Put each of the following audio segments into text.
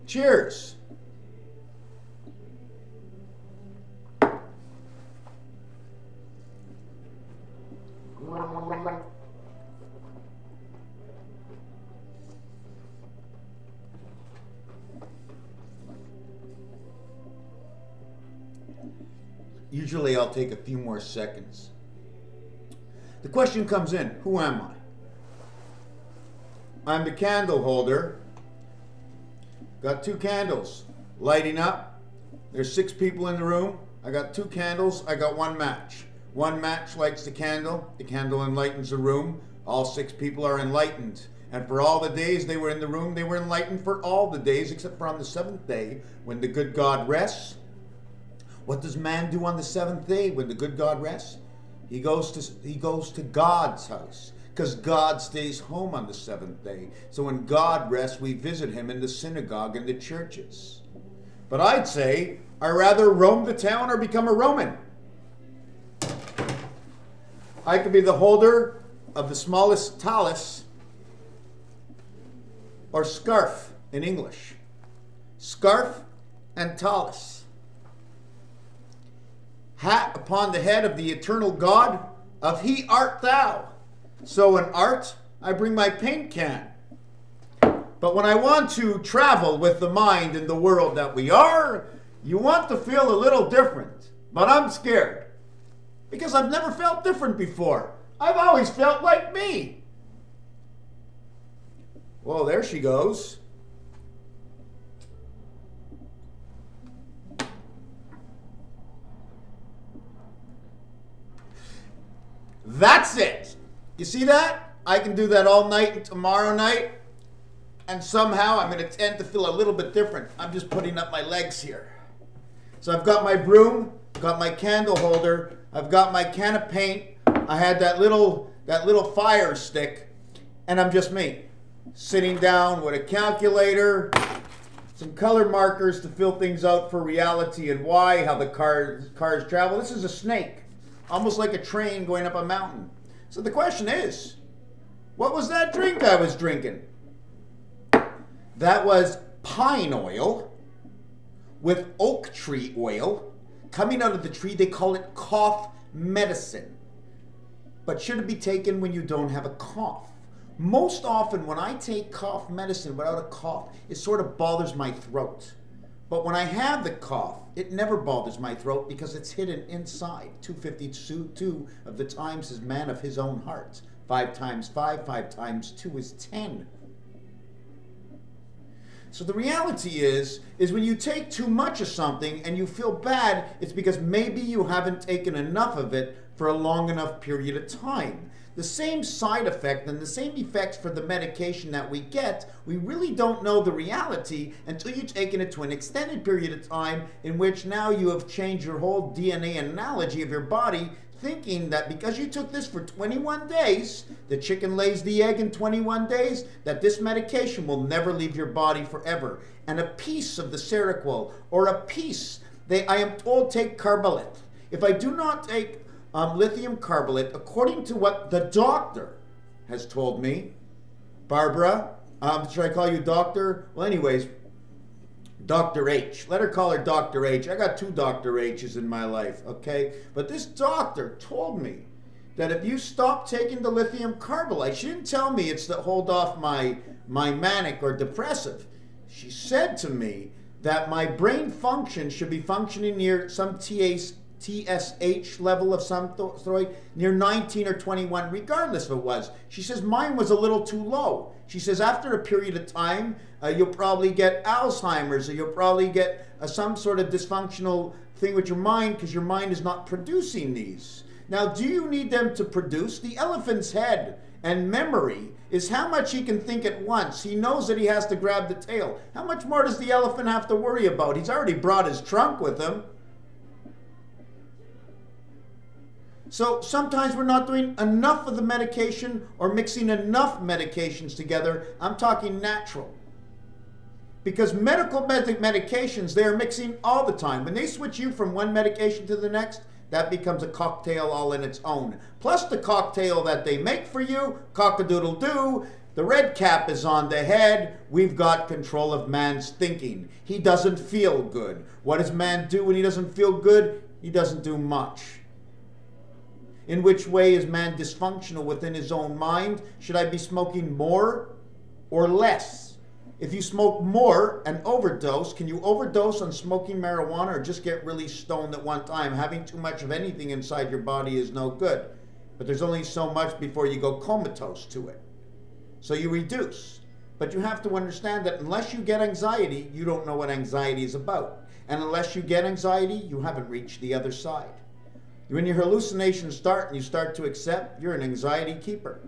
Cheers. Usually I'll take a few more seconds. The question comes in, who am I? I'm the candle holder. Got 2 candles lighting up. There's 6 people in the room. I got 2 candles, I got 1 match. 1 match lights the candle enlightens the room. All 6 people are enlightened. And for all the days they were in the room, they were enlightened for all the days except for on the 7th day when the good God rests. What does man do on the 7th day when the good God rests? He goes to God's house, because God stays home on the 7th day. So when God rests, we visit him in the synagogue and the churches. But I'd say I rather roam the town or become a Roman. I could be the holder of the smallest talus or scarf in English. Scarf and talus. Hat upon the head of the eternal God, of he art thou. So in art, I bring my paint can. But when I want to travel with the mind in the world that we are, you want to feel a little different. But I'm scared, because I've never felt different before. I've always felt like me. Well, there she goes. That's it. You see that? I can do that all night and tomorrow night. And somehow I'm going to tend to feel a little bit different. I'm just putting up my legs here. So I've got my broom, got my candle holder, I've got my can of paint. I had that little fire stick, and I'm just me. Sitting down with a calculator, some color markers to fill things out for reality and why, how the cars travel. This is a snake. Almost like a train going up a mountain. So the question is, what was that drink I was drinking? That was pine oil with oak tree oil coming out of the tree. They call it cough medicine. But should it be taken when you don't have a cough? Most often when I take cough medicine without a cough, it sort of bothers my throat. But when I have the cough, it never bothers my throat because it's hidden inside. 252 of the times is man of his own heart. 5 times 5, 5 times 2 is 10. So the reality is when you take too much of something and you feel bad, it's because maybe you haven't taken enough of it for a long enough period of time. The same side effect and the same effects for the medication that we get, we really don't know the reality until you've taken it to an extended period of time in which now you have changed your whole DNA analogy of your body, thinking that because you took this for 21 days, the chicken lays the egg in 21 days, that this medication will never leave your body forever. And a piece of the Seroquel, or a piece, I am told take carbolate. If I do not take lithium carbonate, according to what the doctor has told me, Barbara, should I call you doctor? Well, anyways, Dr. H. Let her call her Dr. H. I got 2 Dr. H's in my life, okay? But this doctor told me that if you stop taking the lithium carbonate, she didn't tell me it's to hold off my manic or depressive. She said to me that my brain function should be functioning near some TSH level of some sort, near 19 or 21, regardless if it was. She says mine was a little too low. She says after a period of time, you'll probably get Alzheimer's, or you'll probably get some sort of dysfunctional thing with your mind because your mind is not producing these. Now, do you need them to produce? The elephant's head and memory is how much he can think at once. He knows that he has to grab the tail. How much more does the elephant have to worry about? He's already brought his trunk with him. So sometimes we're not doing enough of the medication or mixing enough medications together. I'm talking natural. Because medical medications, they're mixing all the time. When they switch you from one medication to the next, that becomes a cocktail all in its own. Plus the cocktail that they make for you, cock-a-doodle-doo, The red cap is on the head. We've got control of man's thinking. He doesn't feel good. What does man do when he doesn't feel good? He doesn't do much. In which way is man dysfunctional within his own mind? Should I be smoking more or less? If you smoke more and overdose, can you overdose on smoking marijuana or just get really stoned at one time? Having too much of anything inside your body is no good. But there's only so much before you go comatose to it. So you reduce. But you have to understand that unless you get anxiety, you don't know what anxiety is about. And unless you get anxiety, you haven't reached the other side. When your hallucinations start and you start to accept, you're an anxiety keeper.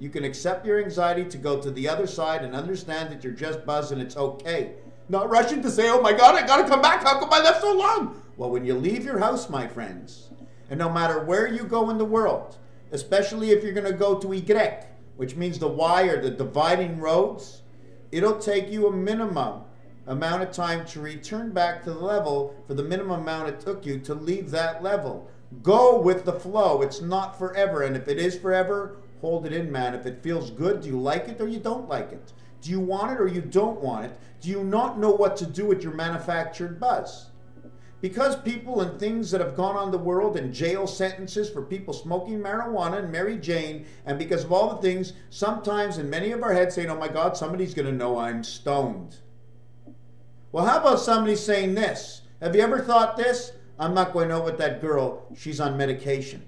You can accept your anxiety to go to the other side and understand that you're just buzzing, it's okay. Not rushing to say, oh my God, I gotta come back, how come I left so long? Well, when you leave your house, my friends, and no matter where you go in the world, especially if you're gonna go to Y, which means the Y or the dividing roads, it'll take you a minimum amount of time to return back to the level for the minimum amount it took you to leave that level. Go with the flow. It's not forever. And if it is forever, hold it in, man. If it feels good, do you like it or you don't like it? Do you want it or you don't want it? Do you not know what to do with your manufactured buzz? Because people and things that have gone on the world and jail sentences for people smoking marijuana and Mary Jane, and because of all the things, sometimes in many of our heads saying, oh my God, somebody's going to know I'm stoned. Well, how about somebody saying this? Have you ever thought this? I'm not going out with that girl. She's on medication.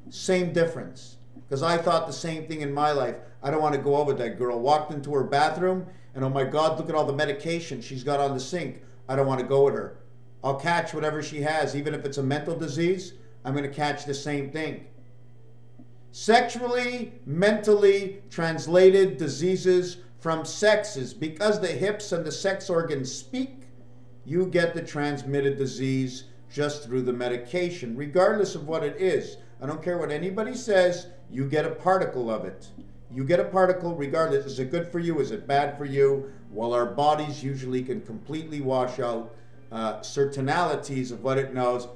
Same difference. Because I thought the same thing in my life. I don't want to go out with that girl. Walked into her bathroom and oh my God, look at all the medication she's got on the sink. I don't want to go with her. I'll catch whatever she has. Even if it's a mental disease, I'm going to catch the same thing. Sexually, mentally translated diseases from sexes. Because the hips and the sex organs speak, you get the transmitted disease just through the medication, regardless of what it is. I don't care what anybody says, you get a particle of it. You get a particle regardless. Is it good for you? Is it bad for you? Well, our bodies usually can completely wash out certainalities of what it knows.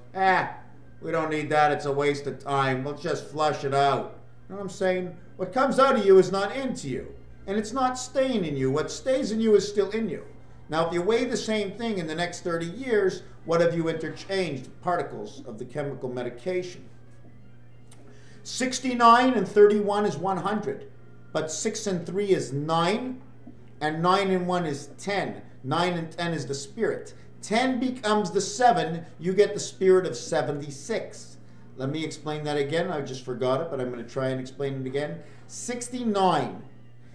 We don't need that. It's a waste of time. Let's just flush it out. You know what I'm saying? What comes out of you is not into you. And it's not staying in you. What stays in you is still in you. Now, if you weigh the same thing in the next 30 years, what have you interchanged? Particles of the chemical medication. 69 and 31 is 100, but 6 and 3 is 9, and 9 and 1 is 10. 9 and 10 is the spirit. 10 becomes the 7. You get the spirit of 76. Let me explain that again. I just forgot it, but I'm going to try and explain it again. 69.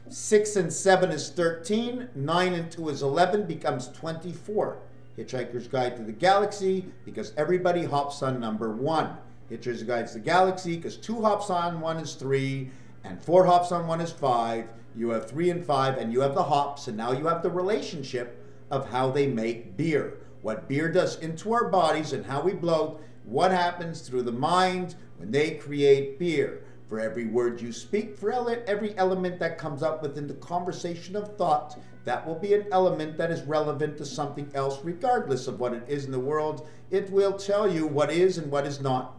6 and 7 is 13, 9 and 2 is 11, becomes 24. Hitchhiker's Guide to the Galaxy, because everybody hops on number 1. Hitchhiker's Guide to the Galaxy, because 2 hops on 1 is 3, and 4 hops on 1 is 5. You have 3 and 5, and you have the hops, and now you have the relationship of how they make beer. What beer does into our bodies and how we bloat, what happens through the mind when they create beer. For every word you speak, for every element that comes up within the conversation of thought, that will be an element that is relevant to something else, regardless of what it is in the world. It will tell you what is and what is not.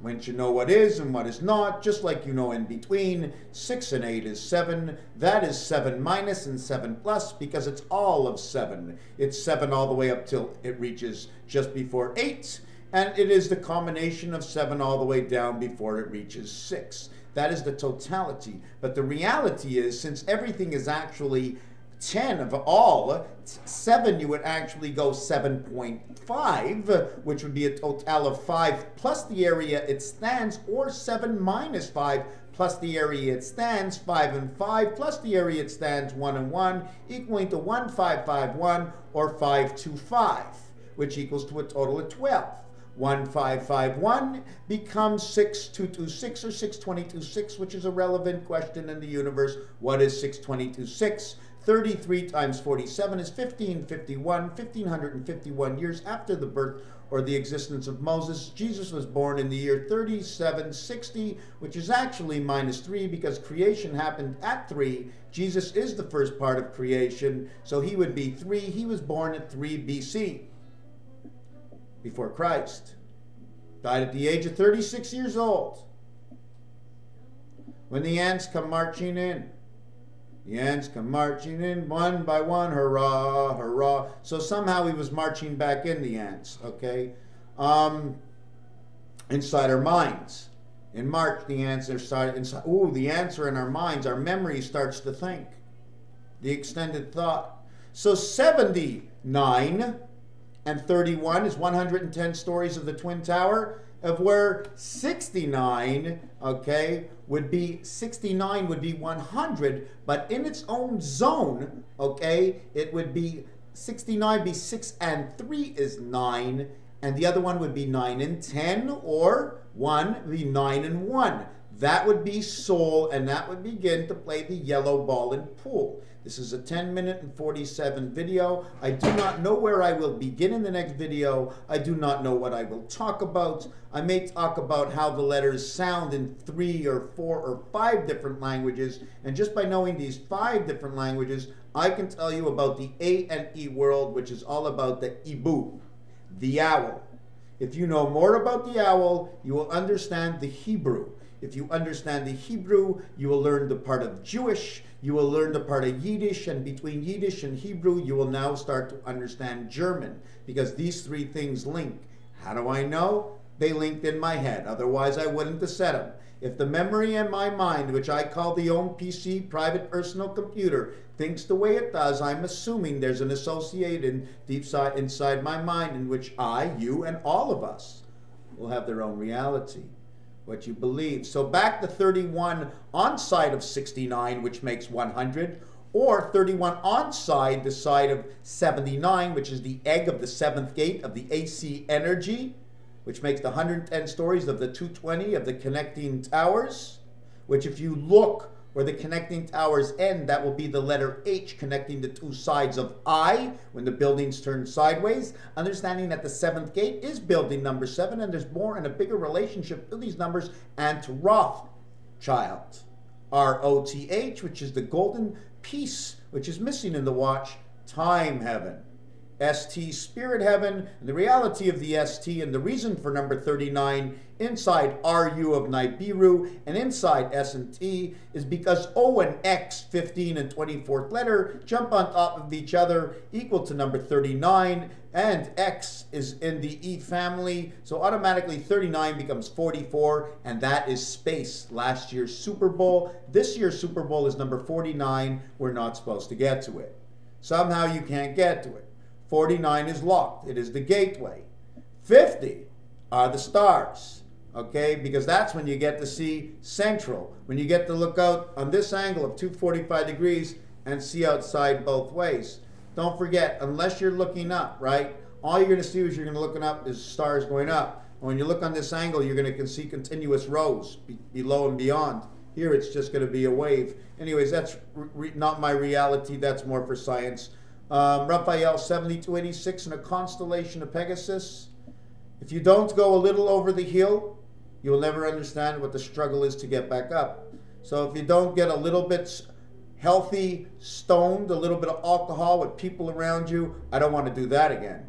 Once you know what is and what is not, just like you know in between, 6 and 8 is 7. That is 7 minus and 7 plus, because it's all of 7. It's 7 all the way up till it reaches just before 8. And it is the combination of 7 all the way down before it reaches 6. That is the totality. But the reality is, since everything is actually 10 of all, 7 you would actually go 7.5, which would be a total of 5 plus the area it stands, or 7 minus 5 plus the area it stands, 5 and 5 plus the area it stands, 1 and 1, equaling to 1551 or 525, which equals to a total of 12. 1551 becomes 6226 or 6226, which is a relevant question in the universe. What is 6226? 33 times 47 is 1551, 1551 years after the birth or the existence of Moses. Jesus was born in the year 3760, which is actually minus 3 because creation happened at 3. Jesus is the first part of creation, so he would be 3. He was born at 3 BC. Before Christ. Died at the age of 36 years old. When the ants come marching in. The ants come marching in one by one, hurrah, hurrah. So somehow he was marching back in, the ants, okay? Inside our minds. In March, the ants are inside. Ooh, the ants are in our minds. Our memory starts to think. The extended thought. So 79 and 31 is 110 stories of the Twin Tower, of where 69, okay, would be 100, but in its own zone, okay, it would be 69 be 6 and 3 is 9, and the other one would be 9 and 10, or 1 would be 9 and 1. That would be soul, and that would begin to play the yellow ball in pool. This is a 10-minute and 47 video. I do not know where I will begin in the next video. I do not know what I will talk about. I may talk about how the letters sound in 3 or 4 or 5 different languages. And just by knowing these 5 different languages, I can tell you about the A and E world, which is all about the Ibu, the owl. If you know more about the owl, you will understand the Hebrew. If you understand the Hebrew, you will learn the part of Jewish, you will learn the part of Yiddish, and between Yiddish and Hebrew, you will now start to understand German, because these 3 things link. How do I know? They linked in my head, otherwise I wouldn't have said them. If the memory in my mind, which I call the own PC, private personal computer, thinks the way it does, I'm assuming there's an associated inside my mind in which I, you, and all of us will have their own reality. What you believe. So back to 31 on side of 69, which makes 100, or 31 on side, the side of 79, which is the egg of the 7th gate of the AC energy, which makes the 110 stories of the 220 of the connecting towers, which if you look where the connecting towers end, that will be the letter H connecting the 2 sides of I when the buildings turn sideways. Understanding that the 7th gate is building number 7, and there's more and a bigger relationship to these numbers and to Rothschild. R-O-T-H, which is the golden piece, which is missing in the watch, time heaven. ST, spirit heaven, and the reality of the ST, and the reason for number 39 inside RU of Nibiru and inside S and T is because O and X, 15 and 24th letter, jump on top of each other, equal to number 39, and X is in the E family, so automatically 39 becomes 44, and that is space. Last year's Super Bowl. This year's Super Bowl is number 49. We're not supposed to get to it. Somehow you can't get to it. 49 is locked. It is the gateway. 50 are the stars, okay? Because that's when you get to see central, when you get to look out on this angle of 245 degrees and see outside both ways. Don't forget, unless you're looking up, right? All you're going to see is you're going to look up is stars going up. And when you look on this angle, you're going to see continuous rows below and beyond. Here it's just going to be a wave. Anyways, that's not my reality. That's more for science. Raphael 7286 in a constellation of Pegasus. If you don't go a little over the hill, you'll never understand what the struggle is to get back up. So if you don't get a little bit healthy, stoned, a little bit of alcohol with people around you, I don't want to do that again.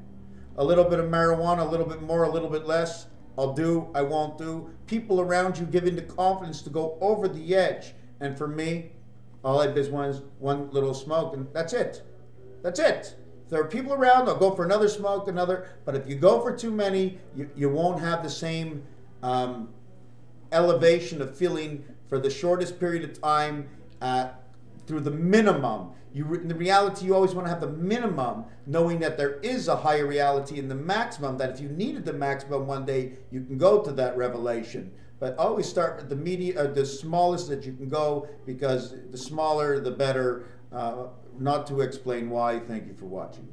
A little bit of marijuana, a little bit more, a little bit less, I'll do, I won't do. People around you giving the confidence to go over the edge. And for me, all I did is one little smoke, and that's it. That's it. If there are people around, I'll go for another smoke, another. But if you go for too many, you won't have the same elevation of feeling for the shortest period of time through the minimum. In the reality, you always want to have the minimum, knowing that there is a higher reality in the maximum, that if you needed the maximum one day, you can go to that revelation. But always start with the smallest that you can go, because the smaller, the better. Not to explain why. Thank you for watching.